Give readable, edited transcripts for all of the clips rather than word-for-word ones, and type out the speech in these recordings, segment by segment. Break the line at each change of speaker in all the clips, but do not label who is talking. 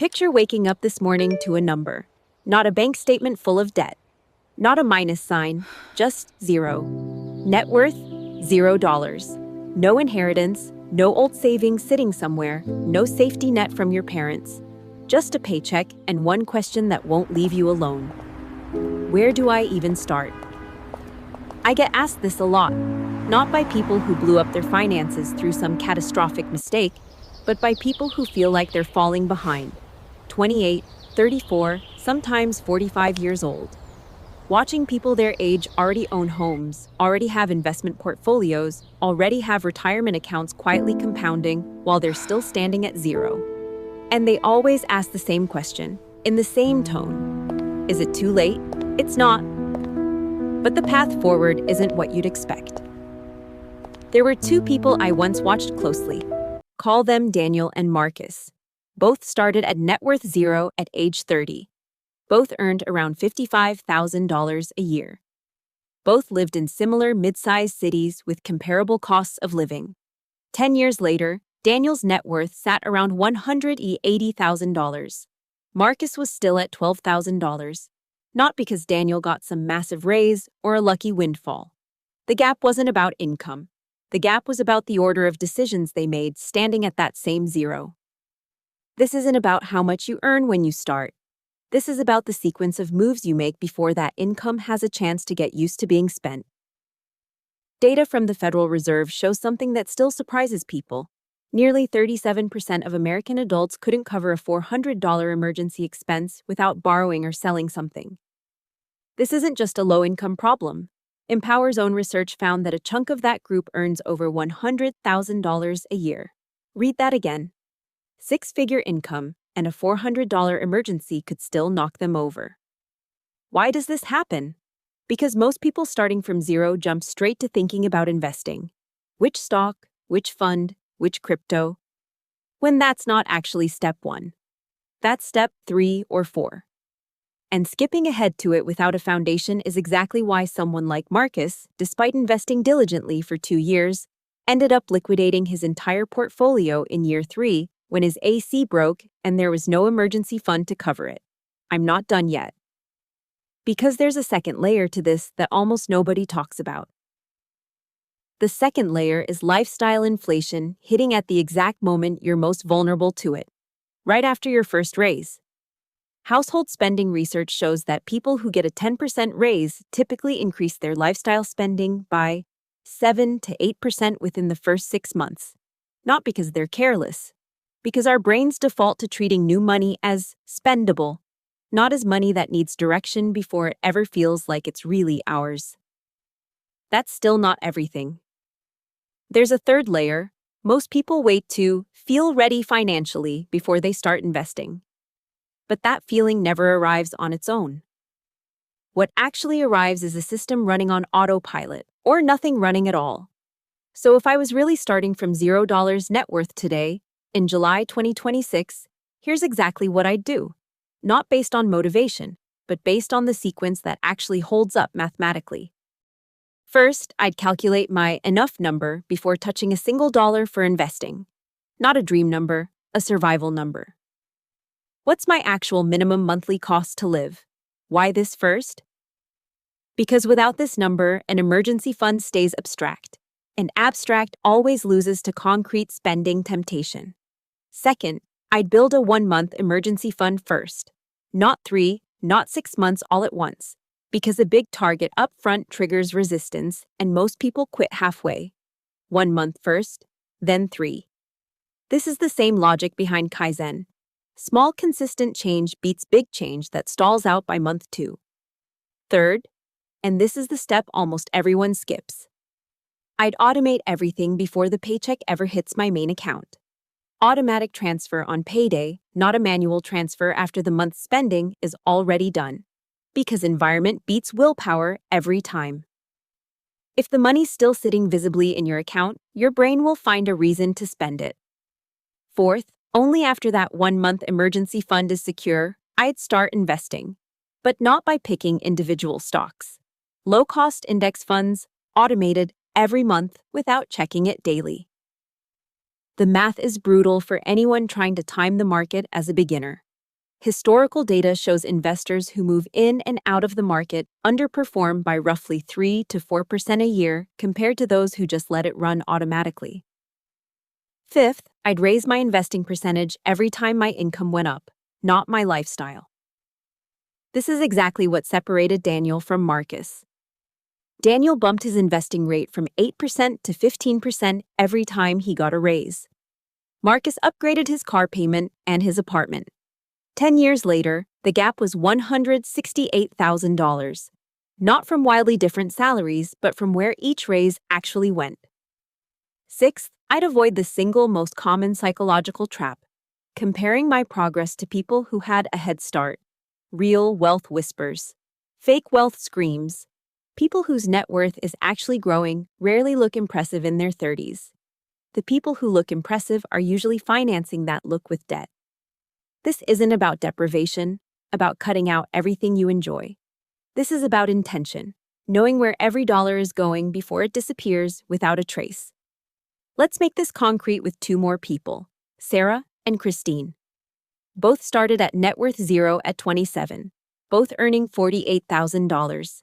Picture waking up this morning to a number. Not a bank statement full of debt. Not a minus sign, just zero. Net worth, $0. No inheritance, no old savings sitting somewhere, no safety net from your parents. Just a paycheck and one question that won't leave you alone. Where do I even start? I get asked this a lot, not by people who blew up their finances through some catastrophic mistake, but by people who feel like they're falling behind. 28, 34, sometimes 45 years old. Watching people their age already own homes, already have investment portfolios, already have retirement accounts quietly compounding while they're still standing at zero. And they always ask the same question, in the same tone. Is it too late? It's not. But the path forward isn't what you'd expect. There were two people I once watched closely. Call them Daniel and Marcus. Both started at net worth zero at age 30. Both earned around $55,000 a year. Both lived in similar mid-sized cities with comparable costs of living. 10 years later, Daniel's net worth sat around $180,000. Marcus was still at $12,000. Not because Daniel got some massive raise or a lucky windfall. The gap wasn't about income. The gap was about the order of decisions they made standing at that same zero. This isn't about how much you earn when you start. This is about the sequence of moves you make before that income has a chance to get used to being spent. Data from the Federal Reserve shows something that still surprises people. Nearly 37% of American adults couldn't cover a $400 emergency expense without borrowing or selling something. This isn't just a low-income problem. Empower's own research found that a chunk of that group earns over $100,000 a year. Read that again. Six-figure income and a $400 emergency could still knock them over. Why does this happen? Because most people starting from zero jump straight to thinking about investing. Which stock, which fund, which crypto? When that's not actually step one. That's step 3 or 4. And skipping ahead to it without a foundation is exactly why someone like Marcus, despite investing diligently for 2 years, ended up liquidating his entire portfolio in year 3 when his AC broke and there was no emergency fund to cover it. I'm not done yet. Because there's a second layer to this that almost nobody talks about. The second layer is lifestyle inflation hitting at the exact moment you're most vulnerable to it, right after your first raise. Household spending research shows that people who get a 10% raise typically increase their lifestyle spending by 7 to 8% within the first 6 months. Not because they're careless, because our brains default to treating new money as spendable, not as money that needs direction before it ever feels like it's really ours. That's still not everything. There's a third layer. Most people wait to feel ready financially before they start investing. But that feeling never arrives on its own. What actually arrives is a system running on autopilot, or nothing running at all. So if I was really starting from $0 net worth today, in July 2026, here's exactly what I'd do. Not based on motivation, but based on the sequence that actually holds up mathematically. First, I'd calculate my enough number before touching a single dollar for investing. Not a dream number, a survival number. What's my actual minimum monthly cost to live? Why this first? Because without this number, an emergency fund stays abstract. And abstract always loses to concrete spending temptation. Second, I'd build a 1-month emergency fund first. Not 3, not 6 months all at once. Because a big target up front triggers resistance, and most people quit halfway. 1 month first, then 3. This is the same logic behind Kaizen. Small consistent change beats big change that stalls out by month 2. Third, and this is the step almost everyone skips. I'd automate everything before the paycheck ever hits my main account. Automatic transfer on payday, not a manual transfer after the month's spending is already done. Because environment beats willpower every time. If the money's still sitting visibly in your account, your brain will find a reason to spend it. Fourth, only after that 1-month emergency fund is secure, I'd start investing. But not by picking individual stocks. Low-cost index funds, automated every month without checking it daily. The math is brutal for anyone trying to time the market as a beginner. Historical data shows investors who move in and out of the market underperform by roughly 3 to 4% a year compared to those who just let it run automatically. Fifth, I'd raise my investing percentage every time my income went up, not my lifestyle. This is exactly what separated Daniel from Marcus. Daniel bumped his investing rate from 8% to 15% every time he got a raise. Marcus upgraded his car payment and his apartment. 10 years later, the gap was $168,000, not from wildly different salaries, but from where each raise actually went. Sixth, I'd avoid the single most common psychological trap, comparing my progress to people who had a head start. Real wealth whispers. Fake wealth screams. People whose net worth is actually growing rarely look impressive in their 30s. The people who look impressive are usually financing that look with debt. This isn't about deprivation, about cutting out everything you enjoy. This is about intention, knowing where every dollar is going before it disappears without a trace. Let's make this concrete with two more people, Sarah and Christine. Both started at net worth zero at 27, both earning $48,000.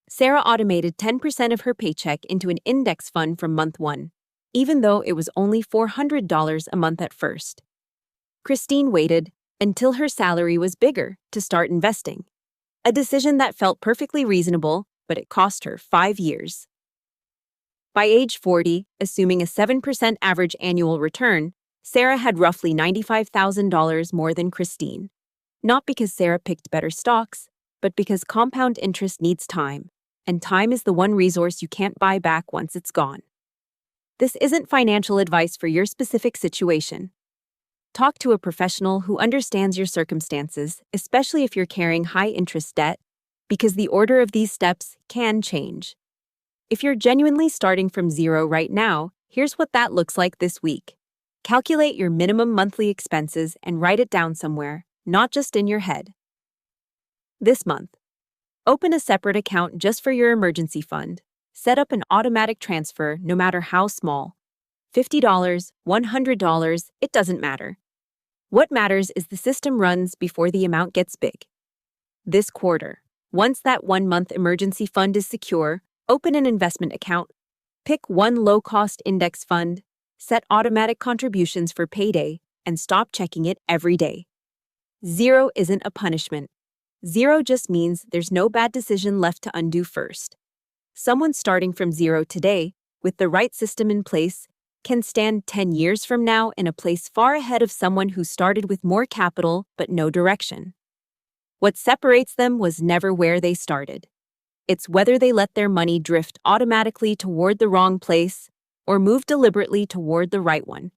Sarah automated 10% of her paycheck into an index fund from month one, even though it was only $400 a month at first. Christine waited until her salary was bigger to start investing, a decision that felt perfectly reasonable, but it cost her 5 years. By age 40, assuming a 7% average annual return, Sarah had roughly $95,000 more than Christine. Not because Sarah picked better stocks, but because compound interest needs time, and time is the one resource you can't buy back once it's gone. This isn't financial advice for your specific situation. Talk to a professional who understands your circumstances, especially if you're carrying high-interest debt, because the order of these steps can change. If you're genuinely starting from zero right now, here's what that looks like this week. Calculate your minimum monthly expenses and write it down somewhere, not just in your head. This month, open a separate account just for your emergency fund. Set up an automatic transfer, no matter how small. $50, $100, it doesn't matter. What matters is the system runs before the amount gets big. This quarter, once that 1-month emergency fund is secure, open an investment account. Pick one low-cost index fund, set automatic contributions for payday, and stop checking it every day. Zero isn't a punishment. Zero just means there's no bad decision left to undo first. Someone starting from zero today, with the right system in place, can stand 10 years from now in a place far ahead of someone who started with more capital but no direction. What separates them was never where they started. It's whether they let their money drift automatically toward the wrong place or move deliberately toward the right one.